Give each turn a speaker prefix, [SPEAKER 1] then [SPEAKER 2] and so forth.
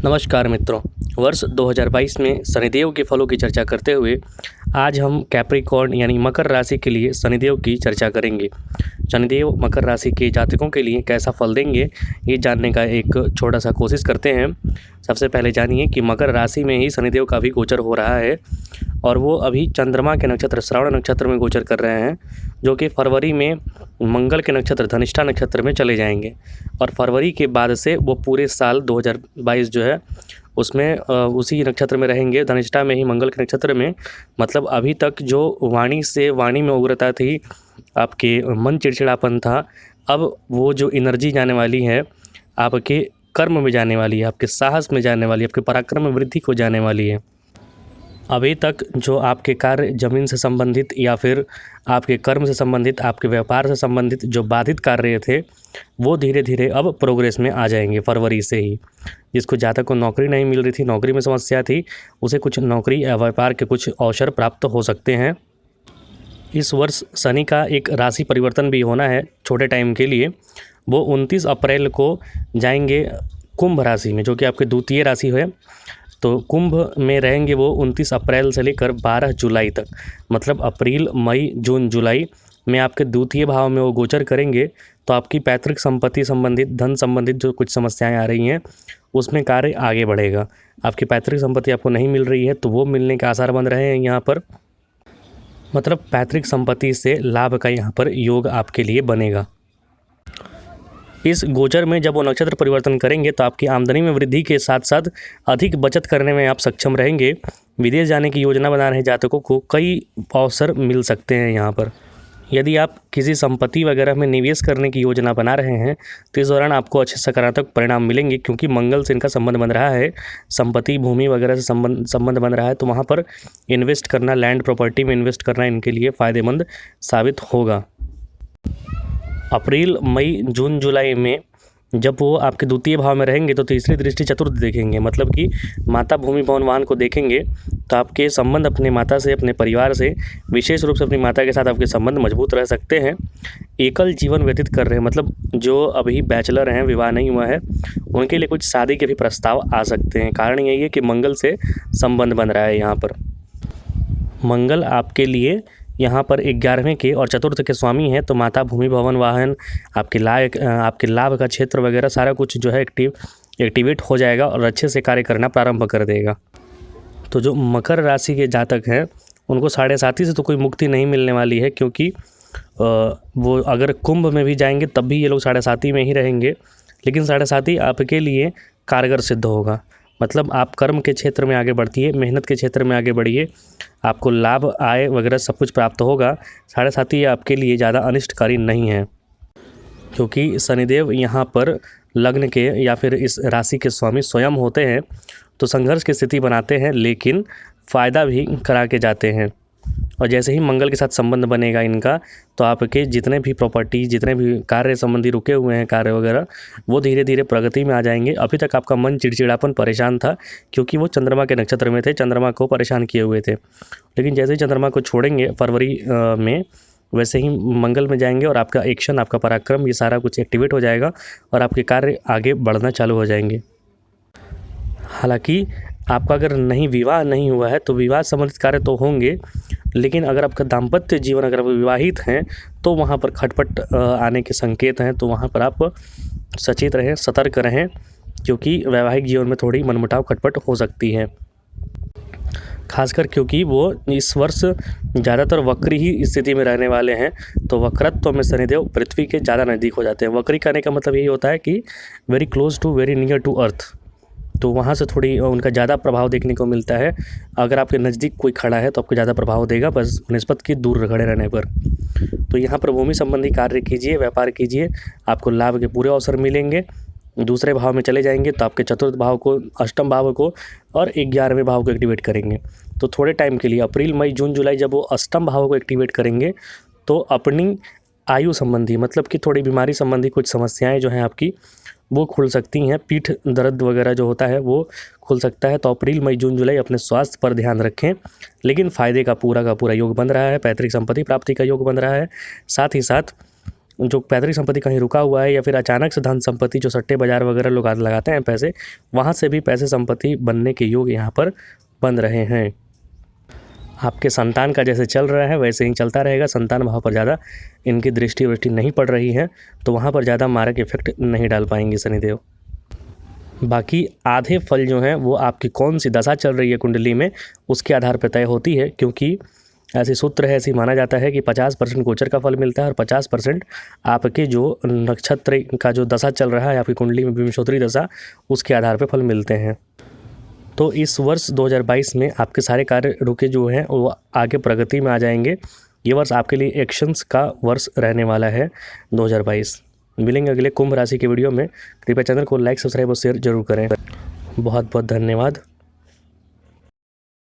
[SPEAKER 1] नमस्कार मित्रों। वर्ष 2022 में शनिदेव के फलों की चर्चा करते हुए आज हम कैप्रिकॉर्न यानी मकर राशि के लिए शनिदेव की चर्चा करेंगे। शनिदेव मकर राशि के जातकों के लिए कैसा फल देंगे, ये जानने का एक छोटा सा कोशिश करते हैं। सबसे पहले जानिए कि मकर राशि में ही शनिदेव का भी गोचर हो रहा है और वो अभी चंद्रमा के नक्षत्र श्रवण नक्षत्र में गोचर कर रहे हैं, जो कि फरवरी में मंगल के नक्षत्र धनिष्ठा नक्षत्र में चले जाएंगे और फरवरी के बाद से वो पूरे साल 2022 जो है उसमें उसी नक्षत्र में रहेंगे, धनिष्ठा में ही मंगल के नक्षत्र में। मतलब अभी तक जो वाणी में उग्रता थी, आपके मन चिड़चिड़ापन था, अब वो जो एनर्जी जाने वाली है आपके कर्म में जाने वाली है, आपके साहस में जाने वाली है, आपके पराक्रम में वृद्धि को जाने वाली है। अभी तक जो आपके कार्य ज़मीन से संबंधित या फिर आपके कर्म से संबंधित, आपके व्यापार से संबंधित जो बाधित कार्य थे, वो धीरे धीरे अब प्रोग्रेस में आ जाएंगे फरवरी से ही। जिसको जातक को नौकरी नहीं मिल रही थी, नौकरी में समस्या थी, उसे कुछ नौकरी या व्यापार के कुछ अवसर प्राप्त हो सकते हैं। इस वर्ष शनि का एक राशि परिवर्तन भी होना है छोटे टाइम के लिए। वो 29 अप्रैल को जाएंगे कुंभ राशि में, जो कि आपकी द्वितीय राशि है। तो कुंभ में रहेंगे वो 29 अप्रैल से लेकर 12 जुलाई तक। मतलब अप्रैल, मई, जून, जुलाई में आपके द्वितीय भाव में वो गोचर करेंगे। तो आपकी पैतृक संपत्ति संबंधित, धन संबंधित जो कुछ समस्याएं आ रही हैं, उसमें कार्य आगे बढ़ेगा। आपकी पैतृक संपत्ति आपको नहीं मिल रही है तो वो मिलने के आसार बन रहे हैं यहाँ पर। मतलब पैतृक संपत्ति से लाभ का यहाँ पर योग आपके लिए बनेगा। इस गोचर में जब वो नक्षत्र परिवर्तन करेंगे तो आपकी आमदनी में वृद्धि के साथ साथ अधिक बचत करने में आप सक्षम रहेंगे। विदेश जाने की योजना बना रहे जातकों को कई अवसर मिल सकते हैं यहाँ पर। यदि आप किसी संपत्ति वगैरह में निवेश करने की योजना बना रहे हैं तो इस दौरान आपको अच्छे सकारात्मक परिणाम मिलेंगे, क्योंकि मंगल से इनका संबंध बन रहा है, संपत्ति भूमि वगैरह से संबंध बन रहा है। तो वहाँ पर इन्वेस्ट करना, लैंड प्रॉपर्टी में इन्वेस्ट करना इनके लिए फ़ायदेमंद साबित होगा। अप्रैल, मई, जून, जुलाई में जब वो आपके द्वितीय भाव में रहेंगे तो तीसरी दृष्टि चतुर्थ देखेंगे, मतलब कि माता, भूमि, भवन, वाहन को देखेंगे। तो आपके संबंध अपने माता से, अपने परिवार से, विशेष रूप से अपनी माता के साथ आपके संबंध मजबूत रह सकते हैं। एकल जीवन व्यतीत कर रहे हैं, मतलब जो अभी बैचलर हैं, विवाह नहीं हुआ है, उनके लिए कुछ शादी के भी प्रस्ताव आ सकते हैं। कारण यही है कि मंगल से संबंध बन रहा है यहाँ पर। मंगल आपके लिए यहाँ पर 11वें के और चतुर्थ के स्वामी हैं। तो माता, भूमि, भवन, वाहन, आपके लाभ का क्षेत्र वगैरह सारा कुछ जो है एक्टिवेट हो जाएगा और अच्छे से कार्य करना प्रारंभ कर देगा। तो जो मकर राशि के जातक हैं उनको 7.5 से तो कोई मुक्ति नहीं मिलने वाली है, क्योंकि वो अगर कुंभ में भी जाएंगे तब भी ये लोग 7.5 में ही रहेंगे। लेकिन 7.5 आपके लिए कारगर सिद्ध होगा। मतलब आप कर्म के क्षेत्र में आगे बढ़िए, मेहनत के क्षेत्र में आगे बढ़िए, आपको लाभ, आय वगैरह सब कुछ प्राप्त होगा। 7.5 आपके लिए ज़्यादा अनिष्टकारी नहीं है, क्योंकि शनिदेव यहाँ पर लग्न के या फिर इस राशि के स्वामी स्वयं होते हैं। तो संघर्ष की स्थिति बनाते हैं लेकिन फ़ायदा भी करा के जाते हैं। और जैसे ही मंगल के साथ संबंध बनेगा इनका, तो आपके जितने भी प्रॉपर्टी, जितने भी कार्य संबंधी रुके हुए हैं कार्य वगैरह, वो धीरे धीरे प्रगति में आ जाएंगे। अभी तक आपका मन चिड़चिड़ापन, परेशान था, क्योंकि वो चंद्रमा के नक्षत्र में थे, चंद्रमा को परेशान किए हुए थे। लेकिन जैसे ही चंद्रमा को छोड़ेंगे फरवरी में, वैसे ही मंगल में जाएंगे और आपका एक्शन, आपका पराक्रम, ये सारा कुछ एक्टिवेट हो जाएगा और आपके कार्य आगे बढ़ना चालू हो जाएंगे। हालांकि आपका अगर विवाह नहीं हुआ है तो विवाह संबंधित कार्य तो होंगे, लेकिन अगर आपका दाम्पत्य जीवन, अगर आप विवाहित हैं तो वहाँ पर खटपट आने के संकेत हैं। तो वहाँ पर आप सचेत रहें, सतर्क रहें, क्योंकि वैवाहिक जीवन में थोड़ी मनमुटाव, खटपट हो सकती है। खासकर क्योंकि वो इस वर्ष ज़्यादातर वक्री ही स्थिति में रहने वाले हैं। तो वक्रत्व में शनिदेव पृथ्वी के ज़्यादा नज़दीक हो जाते हैं। वक्री कहने का मतलब यही होता है कि very close to, very near to earth. तो वहाँ से थोड़ी उनका ज़्यादा प्रभाव देखने को मिलता है। अगर आपके नज़दीक कोई खड़ा है तो आपको ज़्यादा प्रभाव देगा, बस निस्बत की दूर खड़े रहने पर। तो यहाँ पर भूमि संबंधी कार्य कीजिए, व्यापार कीजिए, आपको लाभ के पूरे अवसर मिलेंगे। दूसरे भाव में चले जाएंगे तो आपके चतुर्थ भाव को, अष्टम भाव को और 11वें भाव को एक्टिवेट करेंगे। तो थोड़े टाइम के लिए अप्रैल, मई, जून, जुलाई जब वो अष्टम भाव को एक्टिवेट करेंगे तो अपनी आयु संबंधी, मतलब कि थोड़ी बीमारी संबंधी कुछ समस्याएं जो हैं आपकी, वो खुल सकती हैं। पीठ दर्द वगैरह जो होता है वो खुल सकता है। तो अप्रैल, मई, जून, जुलाई अपने स्वास्थ्य पर ध्यान रखें। लेकिन फ़ायदे का पूरा योग बन रहा है, पैतृक संपत्ति प्राप्ति का योग बन रहा है। साथ ही साथ जो पैतृक संपत्ति कहीं रुका हुआ है या फिर अचानक से धन संपत्ति जो सट्टे बाज़ार वगैरह लोग लगाते हैं पैसे, वहाँ से भी पैसे संपत्ति बनने के योग यहाँ पर बन रहे हैं। आपके संतान का जैसे चल रहा है वैसे ही चलता रहेगा। संतान भाव पर ज़्यादा इनकी दृष्टि नहीं पड़ रही है, तो वहाँ पर ज़्यादा मारक इफेक्ट नहीं डाल पाएंगे शनिदेव। बाकी आधे फल जो हैं वो आपकी कौन सी दशा चल रही है कुंडली में उसके आधार पर तय होती है, क्योंकि ऐसी सूत्र है, ऐसी माना जाता है कि 50% गोचर का फल मिलता है और 50% आपके जो नक्षत्र का जो दशा चल रहा है आपकी कुंडली में विंशोत्तरी दशा, उसके आधार पर फल मिलते हैं। तो इस वर्ष 2022 में आपके सारे कार्य रुके जो हैं वो आगे प्रगति में आ जाएंगे। ये वर्ष आपके लिए एक्शंस का वर्ष रहने वाला है 2022। मिलेंगे अगले कुंभ राशि के वीडियो में। कृपया चैनल को लाइक, सब्सक्राइब और शेयर जरूर करें। बहुत बहुत धन्यवाद।